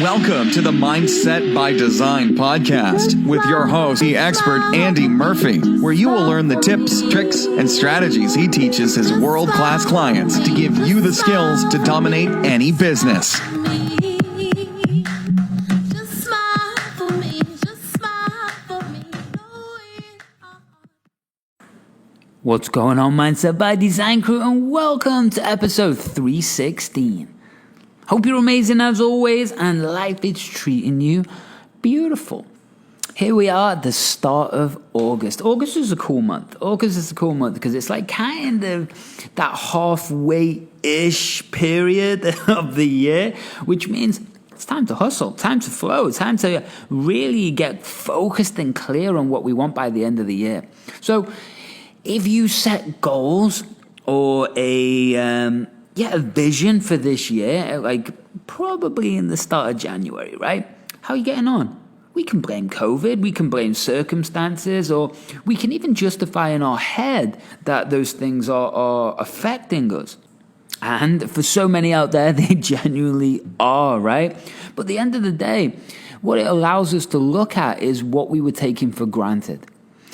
Welcome to the Mindset by Design podcast with your host, the expert Andy Murphy, where you will learn the tips, tricks, and strategies he teaches his world-class clients to give you the skills to dominate any business. What's going on, Mindset by Design crew, and welcome to episode 316. Hope you're amazing as always, and life is treating you beautiful. Here we are at the start of August. August is a cool month. August is a cool month because it's like kind of that halfway-ish period of the year, which means it's time to hustle, time to flow, time to really get focused and clear on what we want by the end of the year. So if you set goals or a vision for this year, like probably in the start of January, right? How are you getting on? We can blame COVID, we can blame circumstances, or we can even justify in our head that those things are affecting us. And for so many out there, they genuinely are, right? But at the end of the day, what it allows us to look at is what we were taking for granted.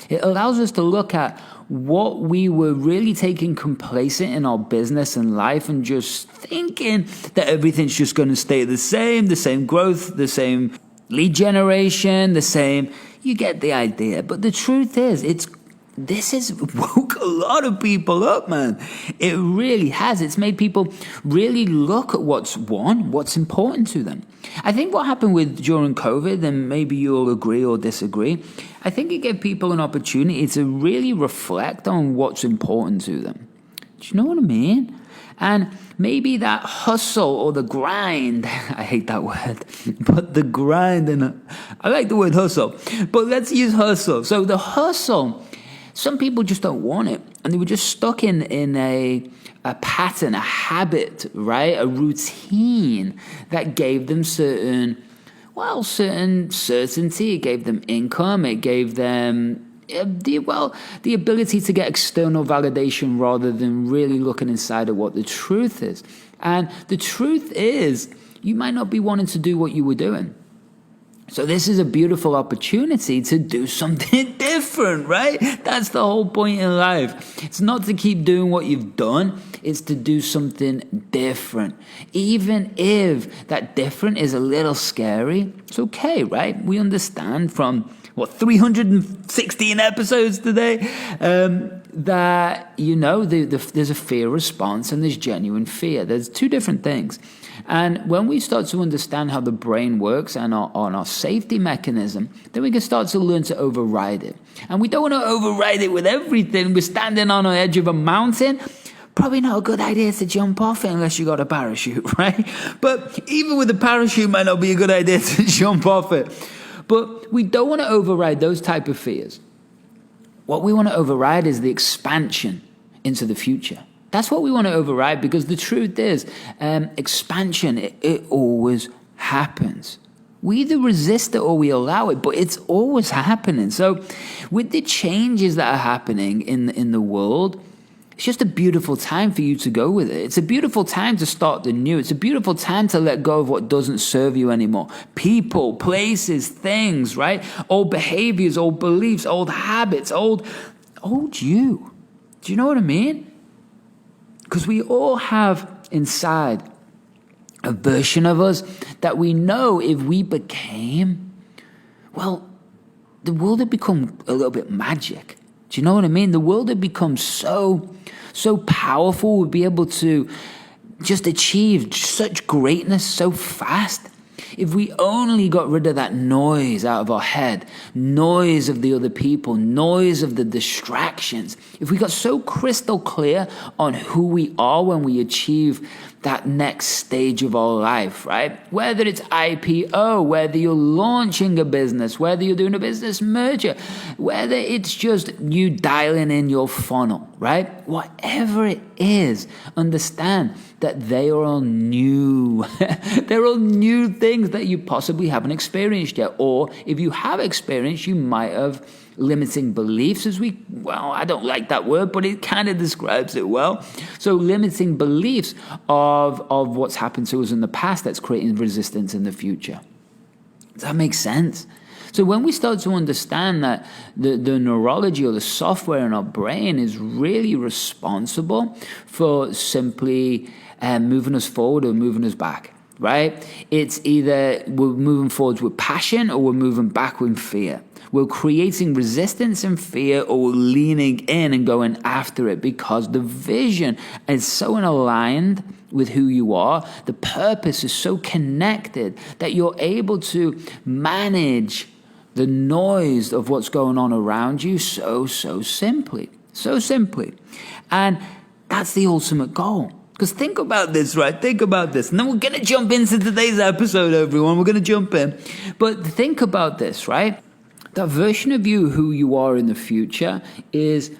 It allows us to look at what we were really taking complacent in our business and life and just thinking that everything's just going to stay the same growth, the same lead generation, the same. You get the idea. But the truth is, this has woke a lot of people up, man. It really has. It's made people really look at what's important to them. I think what happened during COVID, and maybe you'll agree or disagree, I think it gave people an opportunity to really reflect on what's important to them. Do you know what I mean? And maybe that hustle or the grind, I hate that word, but the grind, and I like the word hustle, but let's use hustle. So the hustle, some people just don't want it, and they were just stuck in a pattern, a habit, right? A routine that gave them certain certainty. It gave them income. It gave them the ability to get external validation rather than really looking inside at what the truth is. And the truth is, you might not be wanting to do what you were doing. So this is a beautiful opportunity to do something different, right? That's the whole point in life. It's not to keep doing what you've done. It's to do something different. Even if that different is a little scary, it's okay, right? We understand from, 316 episodes today, that, there's a fear response and there's genuine fear. There's two different things. And when we start to understand how the brain works and our safety mechanism, then we can start to learn to override it. And we don't want to override it with everything. We're standing on the edge of a mountain. Probably not a good idea to jump off it unless you got a parachute, right? But even with a parachute, might not be a good idea to jump off it. But we don't want to override those type of fears. What we want to override is the expansion into the future. That's what we want to override, because the truth is, expansion, it always happens. We either resist it or we allow it, but it's always happening. So with the changes that are happening in the world, it's just a beautiful time for you to go with it. It's a beautiful time to start the new. It's a beautiful time to let go of what doesn't serve you anymore. People, places, things, right? Old behaviors, old beliefs, old habits, old you. Do you know what I mean? Because we all have inside a version of us that we know if we became, the world had become a little bit magic. Do you know what I mean? The world had become so powerful. We'd be able to just achieve such greatness so fast. If we only got rid of that noise out of our head, noise of the other people, noise of the distractions, if we got so crystal clear on who we are when we achieve that next stage of our life, right? Whether it's IPO, whether you're launching a business, whether you're doing a business merger, whether it's just you dialing in your funnel, right? Whatever it is, understand that they are all new. They're all new things that you possibly haven't experienced yet. Or if you have experienced, you might have limiting beliefs I don't like that word, but it kind of describes it well. So limiting beliefs of what's happened to us in the past that's creating resistance in the future. Does that make sense? So when we start to understand that the neurology or the software in our brain is really responsible for simply moving us forward or moving us back, right? It's either we're moving forwards with passion or we're moving back with fear. We're creating resistance and fear, or we're leaning in and going after it because the vision is so aligned with who you are. The purpose is so connected that you're able to manage the noise of what's going on around you so simply. And that's the ultimate goal. Because think about this, right? Think about this. And then we're going to jump into today's episode, everyone. We're going to jump in. But think about this, right? That version of you, who you are in the future, is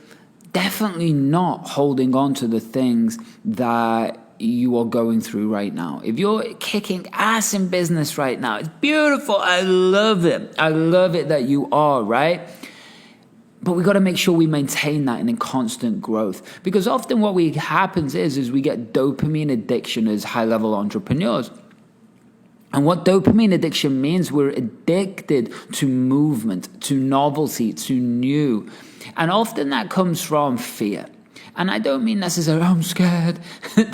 definitely not holding on to the things that you are going through right now. If you're kicking ass in business right now, it's beautiful. I love it. I love it that you are, right? But we got to make sure we maintain that in constant growth. Because often what happens is we get dopamine addiction as high-level entrepreneurs. And what dopamine addiction means, we're addicted to movement, to novelty, to new. And often that comes from fear. And I don't mean necessarily, I'm scared.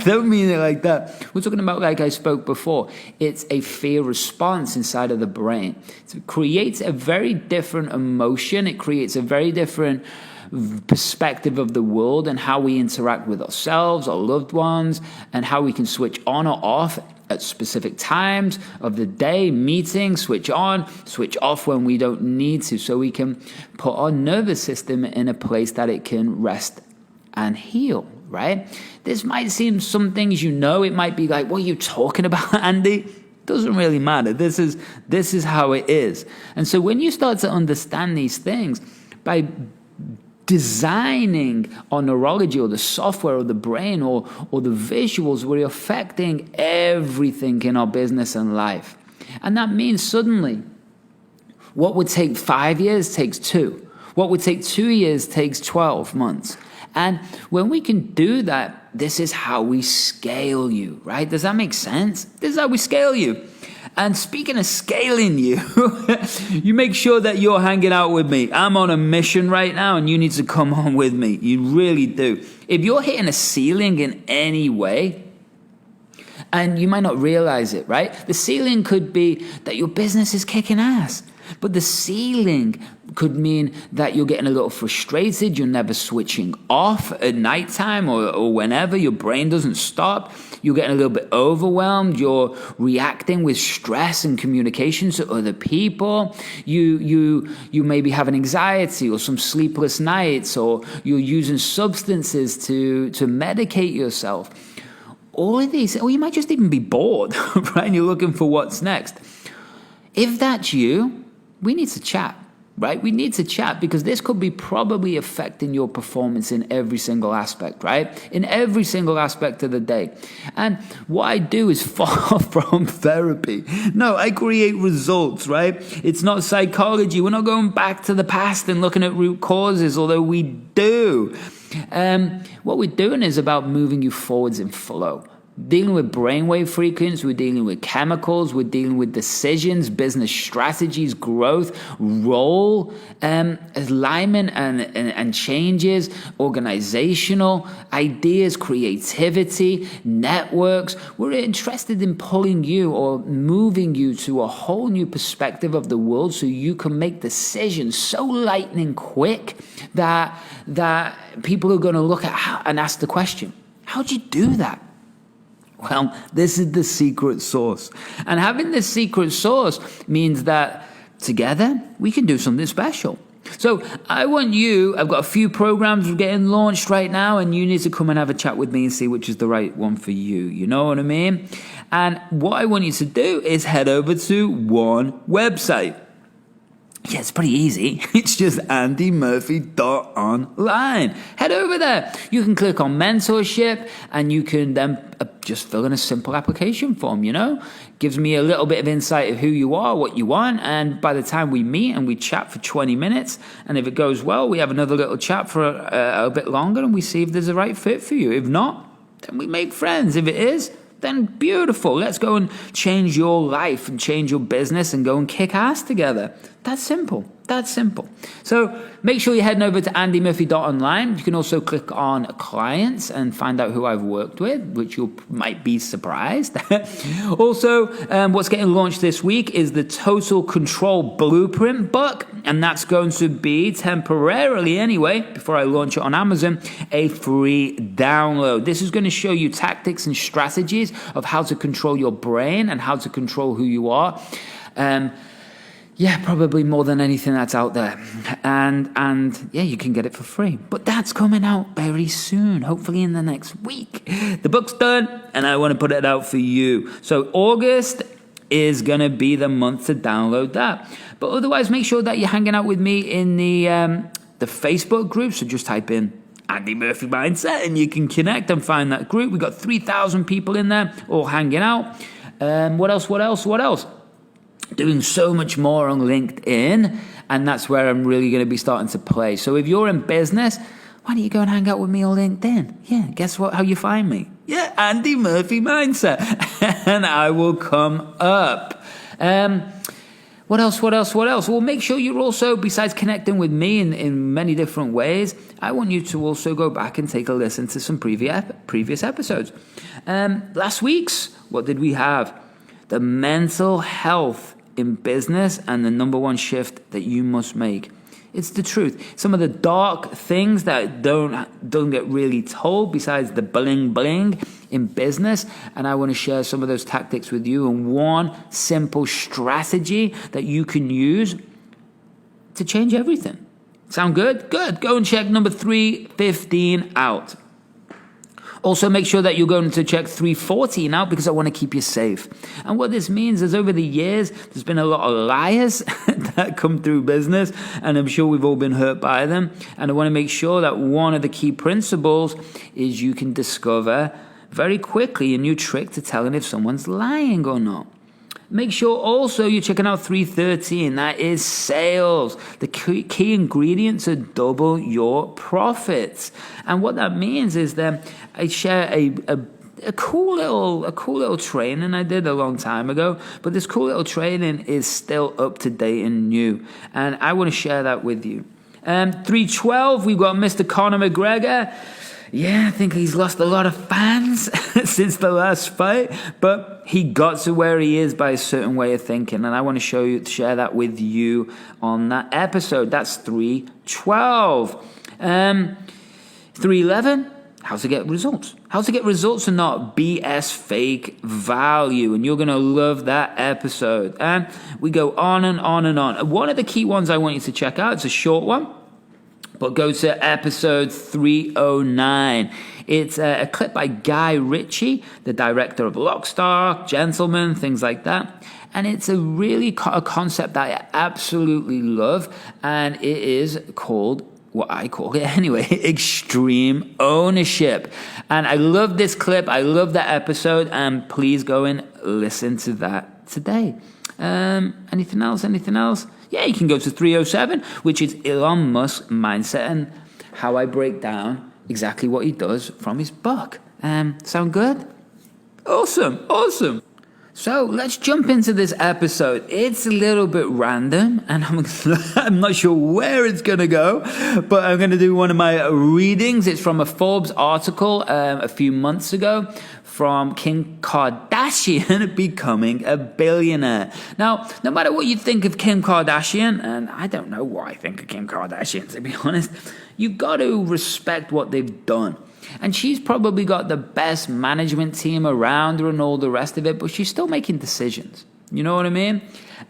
Don't mean it like that. We're talking about, like I spoke before, it's a fear response inside of the brain. It creates a very different emotion. It creates a very different perspective of the world and how we interact with ourselves, our loved ones, and how we can switch on or off at specific times of the day, meetings, switch on, switch off when we don't need to, so we can put our nervous system in a place that it can rest and heal, right? This might seem some things it might be like, what are you talking about, Andy? Doesn't really matter. This is how it is. And so when you start to understand these things, by designing our neurology or the software or the brain or the visuals, we're affecting everything in our business and life. And that means suddenly what would take 5 years takes 2. What would take 2 years takes 12 months. And when we can do that, this is how we scale you, right? Does that make sense? This is how we scale you. And speaking of scaling you, you make sure that you're hanging out with me. I'm on a mission right now, and you need to come on with me. You really do. If you're hitting a ceiling in any way, and you might not realize it, right? The ceiling could be that your business is kicking ass. But the ceiling could mean that you're getting a little frustrated, you're never switching off at nighttime or whenever, your brain doesn't stop, you're getting a little bit overwhelmed, you're reacting with stress and communication to other people, you maybe have an anxiety or some sleepless nights, or you're using substances to medicate yourself. All of these, or you might just even be bored, right? And you're looking for what's next. If that's you, we need to chat, right? We need to chat, because this could be probably affecting your performance in every single aspect, right? In every single aspect of the day. And what I do is far from therapy. No, I create results, right? It's not psychology. We're not going back to the past and looking at root causes, although we do. What we're doing is about moving you forwards in flow. Dealing with brainwave frequencies, we're dealing with chemicals, we're dealing with decisions, business strategies, growth, role, alignment and changes, organizational ideas, creativity, networks. We're interested in pulling you or moving you to a whole new perspective of the world, so you can make decisions so lightning quick that people are going to look at and ask the question, how'd you do that? Well, this is the secret sauce. And having this secret sauce means that together we can do something special. So I want you, I've got a few programs getting launched right now, and you need to come and have a chat with me and see which is the right one for you. You know what I mean? And what I want you to do is head over to one website. Yeah, it's pretty easy. It's just andymurphy.online. Head over there. You can click on mentorship and you can then just fill in a simple application form, Gives me a little bit of insight of who you are, what you want, and by the time we meet and we chat for 20 minutes, and if it goes well, we have another little chat for a bit longer and we see if there's a right fit for you. If not, then we make friends. If it is, then beautiful. Let's go and change your life and change your business and go and kick ass together. That's simple. So make sure you're heading over to andymurphy.online. You can also click on clients and find out who I've worked with, which you might be surprised. Also, what's getting launched this week is the Total Control Blueprint book. And that's going to be, temporarily anyway, before I launch it on Amazon, a free download. This is going to show you tactics and strategies of how to control your brain and how to control who you are. Yeah, probably more than anything that's out there. And yeah, you can get it for free. But that's coming out very soon, hopefully in the next week. The book's done, and I want to put it out for you. So August is going to be the month to download that. But otherwise, make sure that you're hanging out with me in the Facebook group. So just type in Andy Murphy Mindset, and you can connect and find that group. We've got 3,000 people in there, all hanging out. What else? Doing so much more on LinkedIn, and that's where I'm really going to be starting to play. So if you're in business, why don't you go and hang out with me on LinkedIn? Yeah, guess what? How you find me? Yeah, Andy Murphy Mindset, and I will come up. What else? Well, make sure you're also, besides connecting with me in many different ways, I want you to also go back and take a listen to some previous episodes. Last week's, what did we have? The mental health in business and the number one shift that you must make. It's the truth. Some of the dark things that don't get really told, besides the bling in business, and I want to share some of those tactics with you and one simple strategy that you can use to change everything. Sound good? Good. Go and check number 315 out. Also, make sure that you're going to check 314 out because I want to keep you safe. And what this means is over the years, there's been a lot of liars that come through business, and I'm sure we've all been hurt by them. And I want to make sure that one of the key principles is you can discover very quickly a new trick to telling if someone's lying or not. Make sure also you're checking out 313. That is sales. The key ingredients to double your profits. And what that means is that I share a cool little training I did a long time ago. But this cool little training is still up to date and new. And I want to share that with you. 312, we've got Mr. Conor McGregor. Yeah, I think he's lost a lot of fans since the last fight, but he got to where he is by a certain way of thinking, and I want to share that with you on that episode. That's 312. 311, how to get results. How to get results and not BS fake value, and you're going to love that episode. And we go on and on and on. One of the key ones I want you to check out, it's a short one, but go to episode 309. It's a clip by Guy Ritchie, the director of Lockstar, Gentleman, things like that. And it's a concept that I absolutely love. And it is called, what I call it anyway, extreme ownership. And I love this clip. I love that episode. And please go and listen to that today. Anything else? Yeah, you can go to 307, which is Elon Musk's mindset and how I break down exactly what he does from his book. Sound good? Awesome. So let's jump into this episode. It's a little bit random, and I'm not sure where it's going to go, but I'm going to do one of my readings. It's from a Forbes article a few months ago from Kim Kardashian becoming a billionaire. Now, no matter what you think of Kim Kardashian, and I don't know what I think of Kim Kardashian, to be honest, you've got to respect what they've done. And she's probably got the best management team around her and all the rest of it, but she's still making decisions. You know what I mean?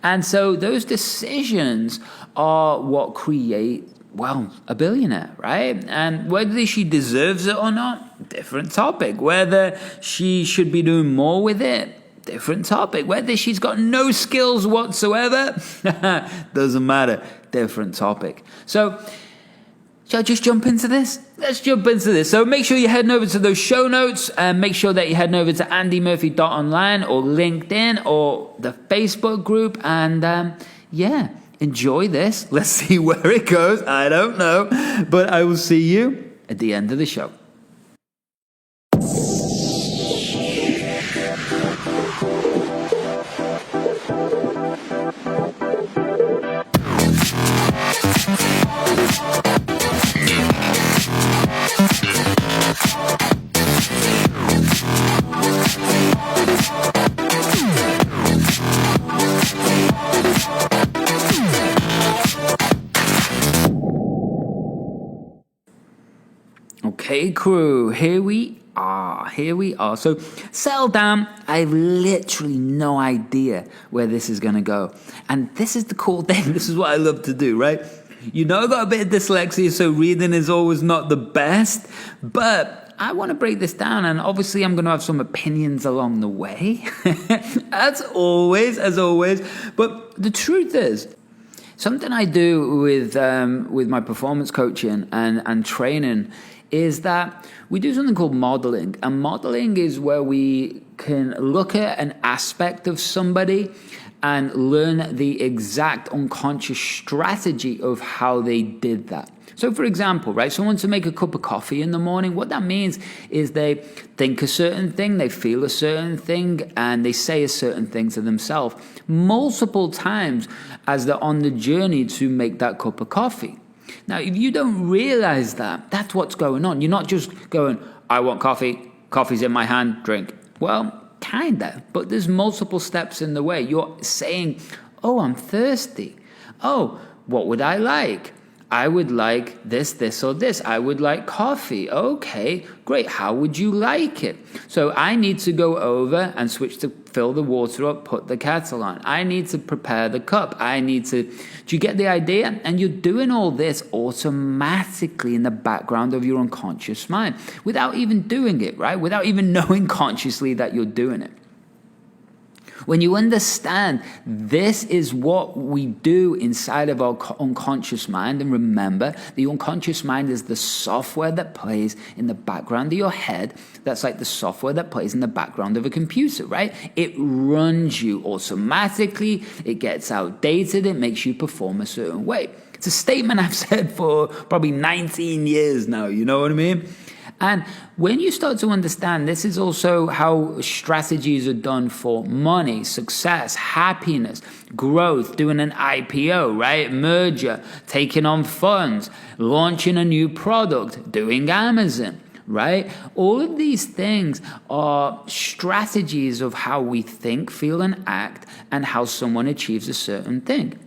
And so those decisions are what create, well, a billionaire, right? And whether she deserves it or not, different topic. Whether she should be doing more with it, different topic. Whether she's got no skills whatsoever, doesn't matter. Different topic. So, shall I just jump into this? Let's jump into this. So make sure you're heading over to those show notes and make sure that you're heading over to andymurphy.online or LinkedIn or the Facebook group. And enjoy this. Let's see where it goes. I don't know. But I will see you at the end of the show. Okay, crew, here we are. So settle down. I have literally no idea where this is going to go. And this is the cool thing. This is what I love to do, right? You know, I've got a bit of dyslexia, so reading is always not the best. But I want to break this down, and obviously I'm going to have some opinions along the way. as always. But the truth is, something I do with my performance coaching and training is that we do something called modeling. And modeling is where we can look at an aspect of somebody and learn the exact unconscious strategy of how they did that. So for example, right, someone to make a cup of coffee in the morning, what that means is they think a certain thing, they feel a certain thing, and they say a certain thing to themselves multiple times as they're on the journey to make that cup of coffee. Now, if you don't realize that, that's what's going on. You're not just going, I want coffee, coffee's in my hand, drink. Well, kinda, but there's multiple steps in the way. You're saying, oh, I'm thirsty. Oh, what would I like? I would like this, or this. I would like coffee. Okay, great. How would you like it? So I need to go over and switch to fill the water up, put the kettle on. I need to prepare the cup. Do you get the idea? And you're doing all this automatically in the background of your unconscious mind without even doing it, right? Without even knowing consciously that you're doing it. When you understand this is what we do inside of our unconscious mind, and remember, the unconscious mind is the software that plays in the background of your head. That's like the software that plays in the background of a computer, right? It runs you automatically. It gets outdated. It makes you perform a certain way. It's a statement I've said for probably 19 years now. You know what I mean? And when you start to understand, this is also how strategies are done for money, success, happiness, growth, doing an IPO, right? Merger, taking on funds, launching a new product, doing Amazon, right? All of these things are strategies of how we think, feel, and act, and how someone achieves a certain thing.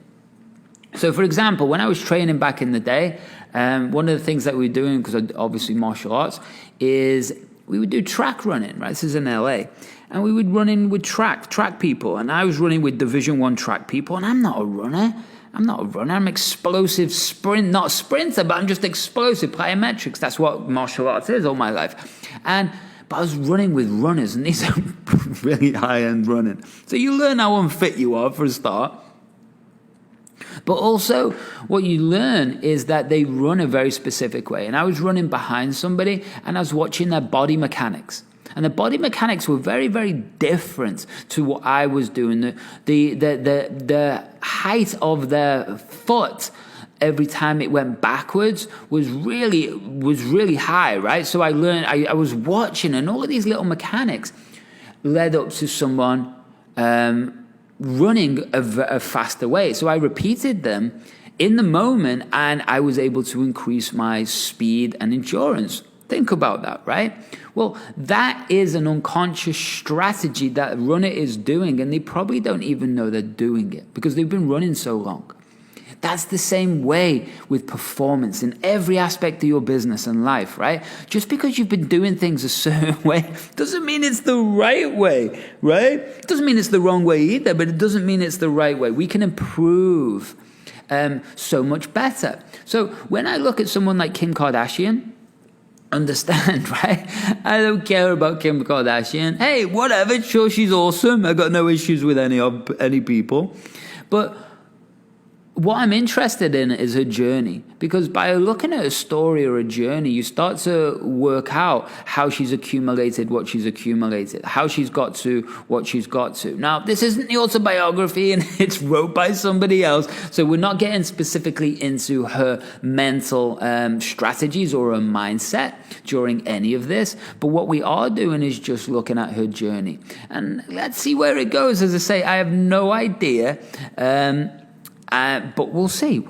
So, for example, when I was training back in the day, one of the things that we were doing, because obviously martial arts, is we would do track running, right? This is in LA. And we would run in with track people. And I was running with Division I track people, and I'm not a runner. I'm explosive not a sprinter, but I'm just explosive, plyometrics. That's what martial arts is all my life. But I was running with runners, and these are really high-end running. So you learn how unfit you are for a start. But also, what you learn is that they run a very specific way. And I was running behind somebody, and I was watching their body mechanics. And the body mechanics were very, very different to what I was doing. The height of their foot every time it went backwards was really high, right? So I learned, I was watching, and all of these little mechanics led up to someone running a faster way. So I repeated them in the moment, and I was able to increase my speed and endurance. Think about that, right? Well, that is an unconscious strategy that a runner is doing, and they probably don't even know they're doing it because they've been running so long. That's the same way with performance in every aspect of your business and life, right? Just because you've been doing things a certain way doesn't mean it's the right way, right? It doesn't mean it's the wrong way either, but it doesn't mean it's the right way. We can improve so much better. So when I look at someone like Kim Kardashian, understand, right? I don't care about Kim Kardashian. Hey, whatever, sure, she's awesome. I got no issues with any people. But what I'm interested in is her journey, because by looking at a story or a journey, you start to work out how she's accumulated what she's accumulated, how she's got to what she's got to. Now, this isn't the autobiography and it's wrote by somebody else, so we're not getting specifically into her mental strategies or her mindset during any of this, but what we are doing is just looking at her journey. And let's see where it goes. As I say, I have no idea. But we'll see.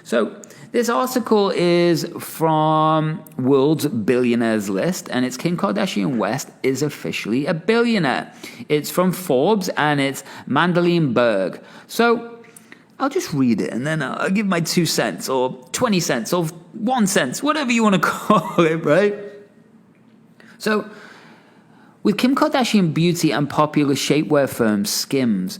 So this article is from World's Billionaires list, and it's Kim Kardashian West is officially a billionaire. It's from Forbes, and it's Madeleine Berg. So I'll just read it, and then I'll give my 2 cents, or 20 cents, or 1 cent, whatever you want to call it, right? So with Kim Kardashian Beauty and popular shapewear firm Skims,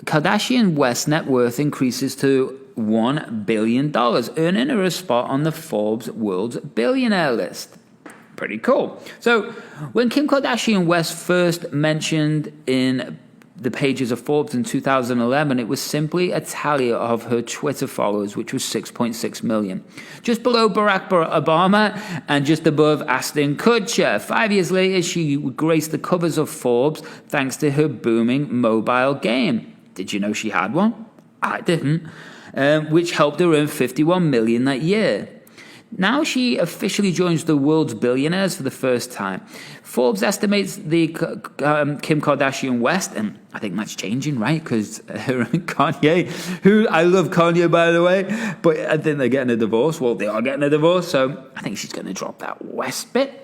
Kardashian West's net worth increases to $1 billion, earning her a spot on the Forbes World's Billionaire list. Pretty cool. So when Kim Kardashian West first mentioned in the pages of Forbes in 2011, it was simply a tally of her Twitter followers, which was 6.6 million. Just below Barack Obama and just above Ashton Kutcher. 5 years later, she graced the covers of Forbes thanks to her booming mobile game. Did you know she had one? I didn't. Which helped her earn $51 million that year. Now she officially joins the world's billionaires for the first time. Forbes estimates the Kim Kardashian West, and I think that's changing, right? Because her and Kanye, who I love Kanye, by the way, but I think they're getting a divorce. Well, they are getting a divorce, so I think she's going to drop that West bit.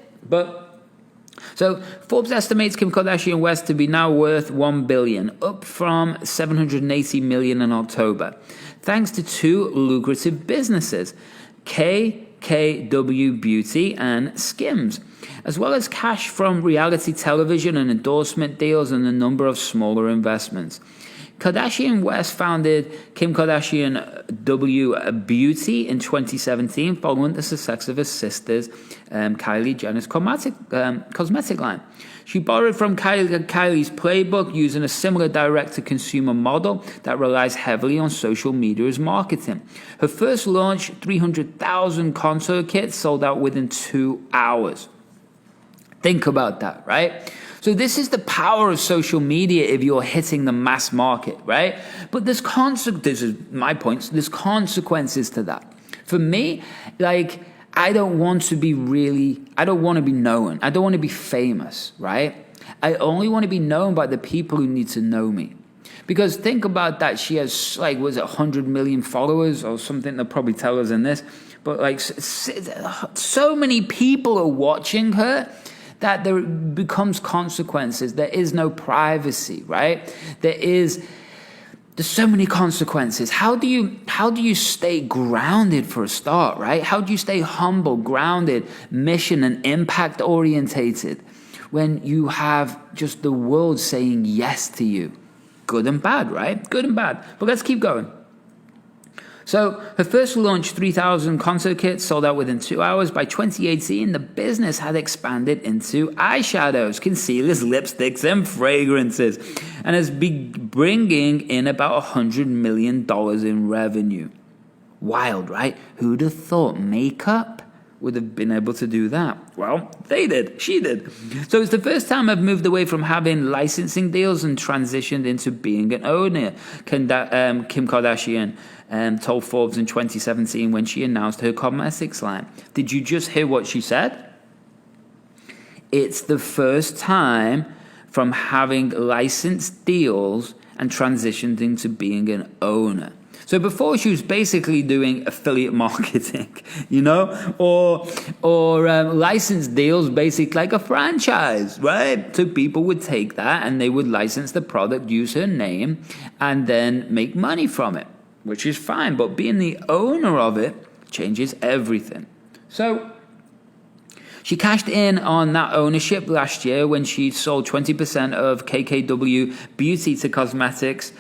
So Forbes estimates Kim Kardashian West to be now worth $1 billion, up from $780 million in October, thanks to 2 lucrative businesses, KKW Beauty and Skims, as well as cash from reality television and endorsement deals and a number of smaller investments. Kardashian West founded Kim Kardashian W Beauty in 2017 following the success of her sister's Kylie Jenner's cosmetic line. She borrowed from Kylie's playbook using a similar direct-to-consumer model that relies heavily on social media as marketing. Her first launch, 300,000 concert kits, sold out within 2 hours. Think about that, right? So this is the power of social media if you're hitting the mass market, right? But this is my point, there's consequences to that. For me, I don't want to be known. I don't want to be famous, right? I only want to be known by the people who need to know me. Because think about that, she has 100 million followers or something, they'll probably tell us in this, but so many people are watching her that there becomes consequences. There is no privacy, right? There's so many consequences. How do you stay grounded for a start, right? How do you stay humble, grounded, mission and impact orientated when you have just the world saying yes to you? Good and bad, right? Good and bad. But let's keep going. So her first launch, 3,000 concert kits, sold out within 2 hours. By 2018, the business had expanded into eyeshadows, concealers, lipsticks, and fragrances, and has been bringing in about $100 million in revenue. Wild, right? Who'd have thought makeup would have been able to do that? Well, they did. She did. So it's the first time I've moved away from having licensing deals and transitioned into being an owner. Kim Kardashian told Forbes in 2017 when she announced her cosmetics line. Did you just hear what she said? It's the first time from having licensed deals and transitioned into being an owner. So before she was basically doing affiliate marketing, or licensed deals, basically like a franchise, right? So people would take that and they would license the product, use her name, and then make money from it, which is fine. But being the owner of it changes everything. So she cashed in on that ownership last year when she sold 20% of KKW Beauty to cosmetics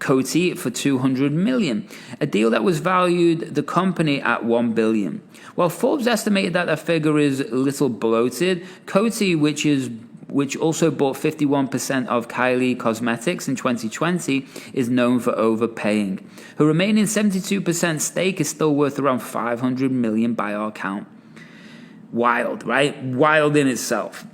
Coty for $200 million, a deal that was valued the company at $1 billion. While Forbes estimated that figure is a little bloated, Coty, which also bought 51% of Kylie Cosmetics in 2020, is known for overpaying. Her remaining 72% stake is still worth around $500 million by our count. Wild, right? Wild in itself.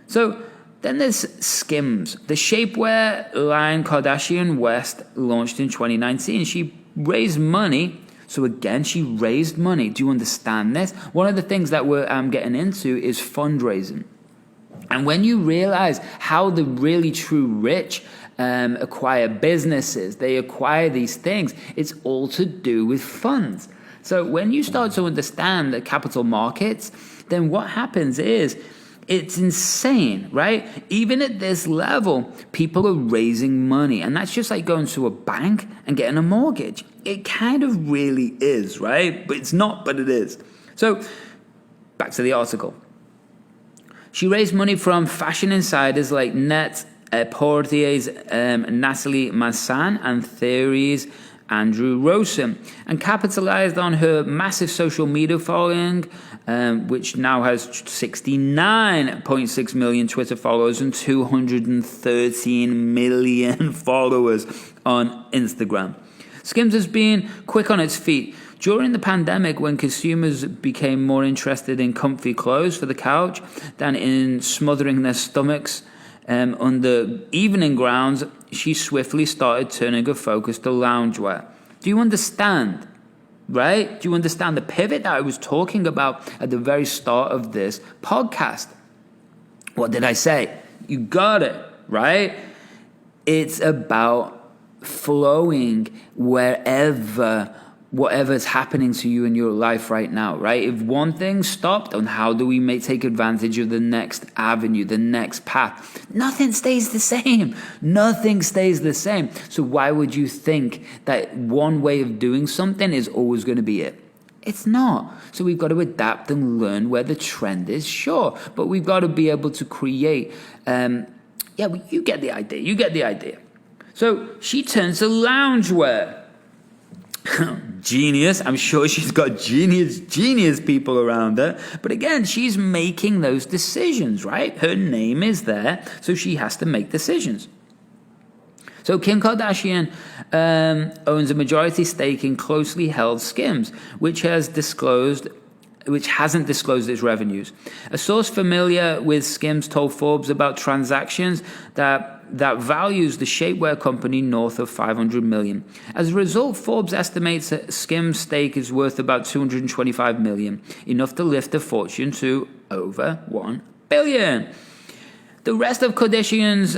So then there's Skims, the shapewear line Kardashian West launched in 2019. She raised money. So again, she raised money. Do you understand this? One of the things that I'm getting into is fundraising. And when you realize how the really true rich acquire businesses, they acquire these things, it's all to do with funds. So when you start to understand the capital markets, then what happens is it's insane, right? Even at this level, people are raising money. And that's just like going to a bank and getting a mortgage. It kind of really is, right? But it's not, but it is. So back to the article. She raised money from fashion insiders like Net-a-Porter's Natalie Massan and Theory's Andrew Rosen, and capitalized on her massive social media following, which now has 69.6 million Twitter followers and 213 million followers on Instagram. Skims has been quick on its feet. During the pandemic, when consumers became more interested in comfy clothes for the couch than in smothering their stomachs under evening gowns, she swiftly started turning her focus to loungewear. Do you understand? Right? Do you understand the pivot that I was talking about at the very start of this podcast? What did I say? You got it, right? It's about flowing whatever's happening to you in your life right now, right? If one thing stopped, then how do we take advantage of the next avenue, the next path? Nothing stays the same. Nothing stays the same. So why would you think that one way of doing something is always going to be it? It's not. So we've got to adapt and learn where the trend is, sure. But we've got to be able to create, you get the idea. You get the idea. So she turns to loungewear. Genius. I'm sure she's got genius people around her. But again, she's making those decisions, right? Her name is there, so she has to make decisions. So Kim Kardashian owns a majority stake in closely held Skims, which hasn't disclosed its revenues. A source familiar with Skims told Forbes about transactions that values the shapewear company north of $500 million. As a result, Forbes estimates that Skims' stake is worth about $225 million, enough to lift the fortune to over $1 billion. The rest of Kardashian's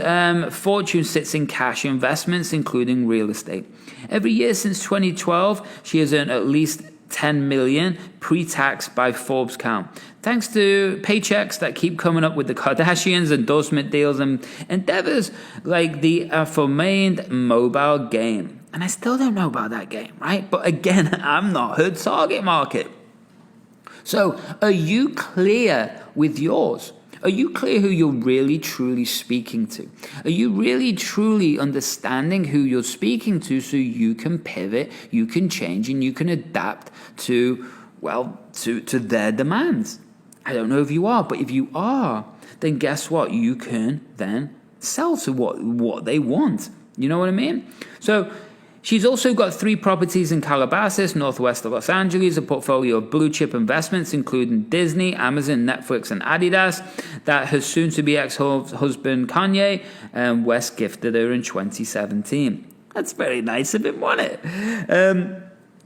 fortune sits in cash investments, including real estate. Every year since 2012, she has earned at least $10 million pre-tax by Forbes count, thanks to paychecks that keep coming up with the Kardashians, endorsement deals, and endeavors like the aforementioned mobile game. And I still don't know about that game, right? But again, I'm not her target market. So are you clear with yours? Are you clear who you're really, truly speaking to? Are you really, truly understanding who you're speaking to so you can pivot, you can change, and you can adapt to their demands? I don't know if you are, but if you are, then guess what? You can then sell to what they want. You know what I mean? So she's also got 3 properties in Calabasas, northwest of Los Angeles, a portfolio of blue-chip investments, including Disney, Amazon, Netflix, and Adidas, that her soon-to-be ex-husband Kanye West gifted her in 2017. That's very nice of him, wasn't it?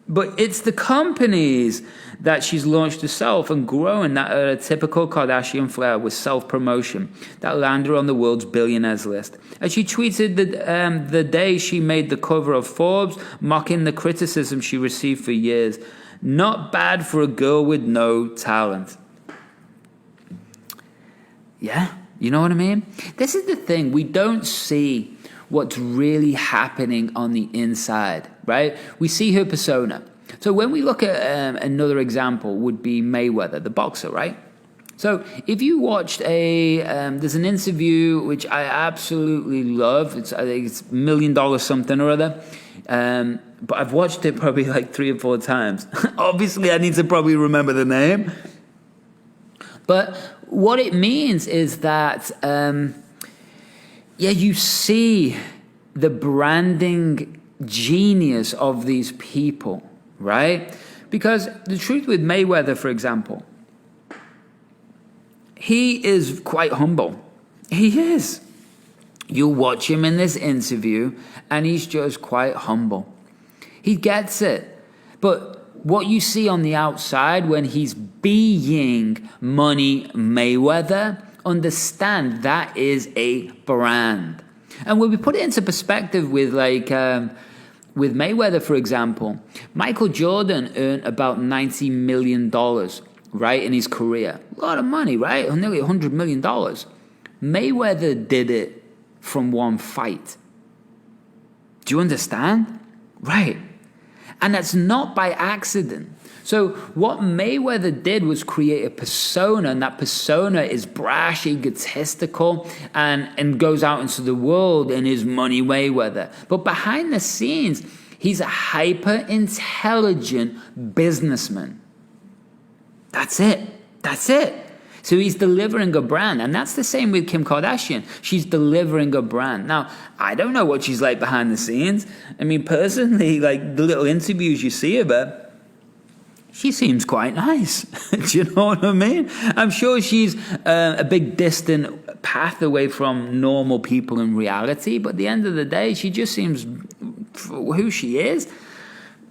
But it's the companies that she's launched herself and growing that are a typical Kardashian flair with self-promotion that land her on the world's billionaires list. As she tweeted the day she made the cover of Forbes, mocking the criticism she received for years. Not bad for a girl with no talent. Yeah, you know what I mean? This is the thing. We don't see what's really happening on the inside, right? We see her persona. So when we look at another example would be Mayweather, the boxer, right? So if you watched there's an interview which I absolutely love. I think it's $1 million something or other. But I've watched it probably like 3 or 4 times. Obviously, I need to probably remember the name. But what it means is that, you see the branding genius of these people, right? Because the truth with Mayweather, for example, he is quite humble. He is. You watch him in this interview, and he's just quite humble. He gets it. But what you see on the outside when he's being Money Mayweather, understand that is a brand. And when we put it into perspective with with Mayweather, for example, Michael Jordan earned about $90 million, right, in his career. A lot of money, right? Nearly $100 million. Mayweather did it from one fight. Do you understand? Right. And that's not by accident. So what Mayweather did was create a persona, and that persona is brash, egotistical, and goes out into the world and is Money Mayweather. But behind the scenes, he's a hyper-intelligent businessman. That's it. That's it. So he's delivering a brand. And that's the same with Kim Kardashian. She's delivering a brand. Now, I don't know what she's like behind the scenes. I mean, personally, like the little interviews you see of her, she seems quite nice. Do you know what I mean? I'm sure she's a big distant path away from normal people in reality. But at the end of the day, she just seems, for who she is,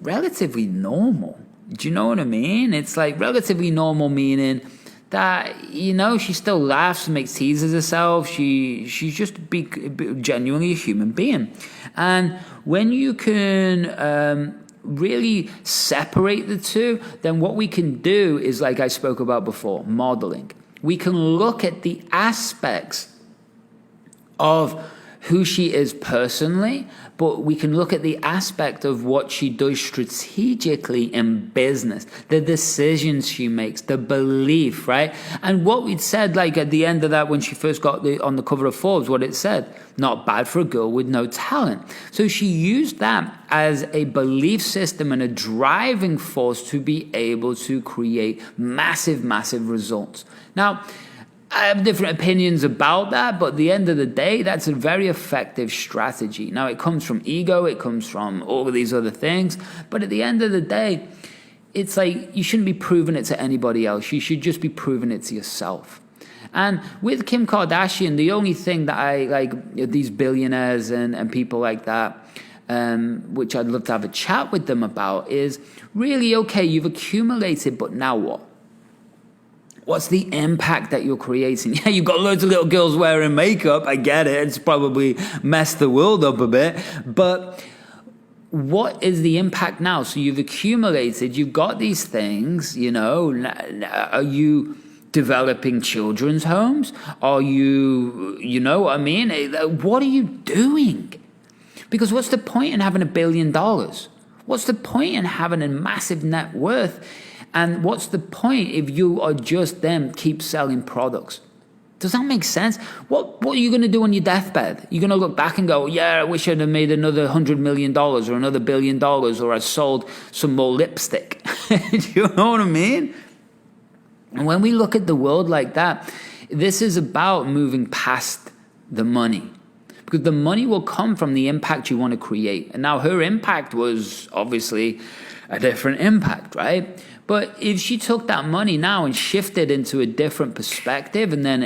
relatively normal. Do you know what I mean? It's like relatively normal meaning that, she still laughs and makes teases herself. She's just genuinely a human being. And when you can really separate the two, then what we can do is, like I spoke about before, modeling. We can look at the aspects of who she is personally, but we can look at the aspect of what she does strategically in business, the decisions she makes, the belief, right? And what we'd said, like at the end of that, when she first got on the cover of Forbes, what it said, not bad for a girl with no talent. So she used that as a belief system and a driving force to be able to create massive, massive results. Now, I have different opinions about that, but at the end of the day, that's a very effective strategy. Now, it comes from ego, it comes from all of these other things, but at the end of the day, it's like you shouldn't be proving it to anybody else. You should just be proving it to yourself. And with Kim Kardashian, the only thing that I like, these billionaires and people like that, which I'd love to have a chat with them about, is really, okay, you've accumulated, but now what? What's the impact that you're creating? Yeah, you've got loads of little girls wearing makeup. I get it. It's probably messed the world up a bit. But what is the impact now? So you've accumulated, you've got these things, Are you developing children's homes? Are you know what I mean? What are you doing? Because what's the point in having $1 billion? What's the point in having a massive net worth? And what's the point if you are just them keep selling products? Does that make sense? What are you going to do on your deathbed? You're going to look back and go, yeah, I wish I'd have made another $100 million or another $1 billion, or I sold some more lipstick. Do you know what I mean? And when we look at the world like that, this is about moving past the money. Because the money will come from the impact you want to create. And now her impact was obviously a different impact, right? But if she took that money now and shifted into a different perspective and then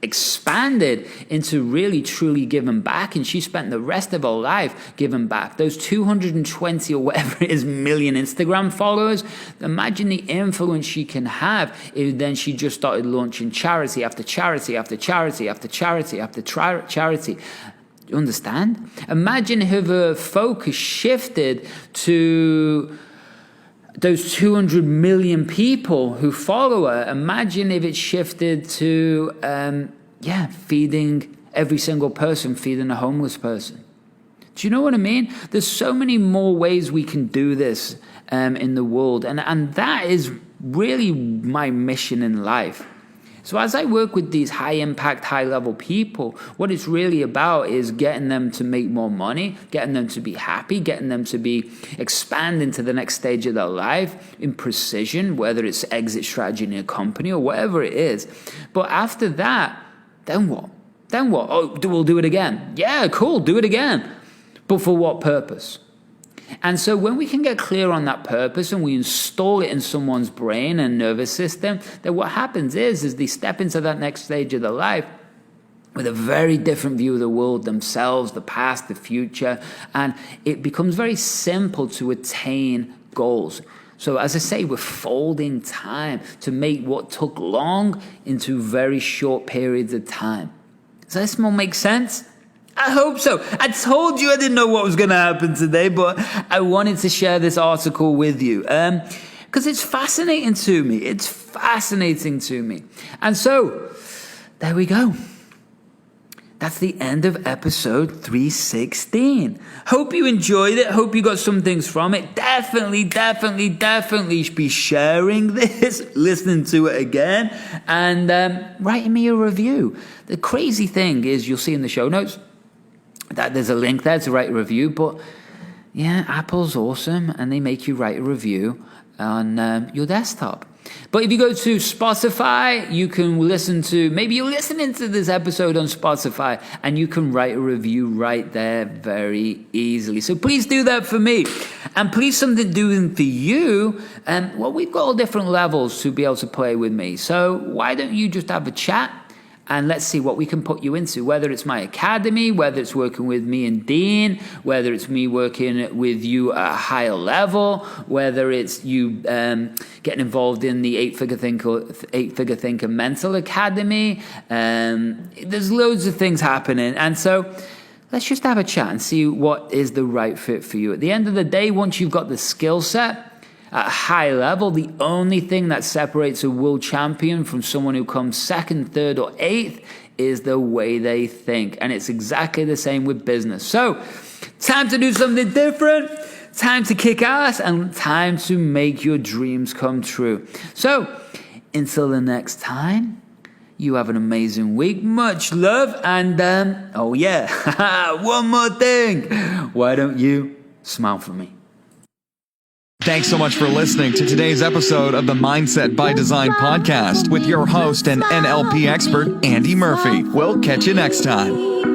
expanded into really truly giving back, and she spent the rest of her life giving back, those 220 or whatever it is million Instagram followers, imagine the influence she can have if then she just started launching charity after charity after charity after charity after charity. You understand? Imagine if her focus shifted to those 200 million people who follow her. Imagine if it shifted to, feeding every single person, feeding a homeless person. Do you know what I mean? There's so many more ways we can do this in the world. And that is really my mission in life. So as I work with these high-impact, high-level people, what it's really about is getting them to make more money, getting them to be happy, getting them to be expand into the next stage of their life in precision, whether it's exit strategy in a company or whatever it is. But after that, then what? Then what? Oh, we'll do it again. Yeah, cool, do it again. But for what purpose? And so when we can get clear on that purpose and we install it in someone's brain and nervous system, then what happens is they step into that next stage of their life with a very different view of the world, themselves, the past, the future, and it becomes very simple to attain goals. So as I say, we're folding time to make what took long into very short periods of time. Does this all make sense? I hope so. I told you I didn't know what was going to happen today, but I wanted to share this article with you because it's fascinating to me. It's fascinating to me. And so there we go. That's the end of episode 316. Hope you enjoyed it. Hope you got some things from it. Definitely be sharing this, listening to it again, and writing me a review. The crazy thing is you'll see in the show notes that there's a link there to write a review, but yeah, Apple's awesome, and they make you write a review on your desktop. But if you go to Spotify, you can listen to, maybe you're listening to this episode on Spotify, and you can write a review right there very easily. So please do that for me. And please something doing for you. Well, we've got all different levels to be able to play with me. So why don't you just have a chat? And let's see what we can put you into, whether it's my academy, whether it's working with me and Dean, whether it's me working with you at a higher level, whether it's you getting involved in the Eight Figure Thinker Mental Academy. There's loads of things happening. And so let's just have a chat and see what is the right fit for you. At the end of the day, once you've got the skill set, at a high level, the only thing that separates a world champion from someone who comes second, third, or eighth is the way they think. And it's exactly the same with business. So, time to do something different, time to kick ass, and time to make your dreams come true. So, until the next time, you have an amazing week. Much love. And, oh yeah, one more thing. Why don't you smile for me? Thanks so much for listening to today's episode of the Mindset by Design podcast with your host and NLP expert, Andy Murphy. We'll catch you next time.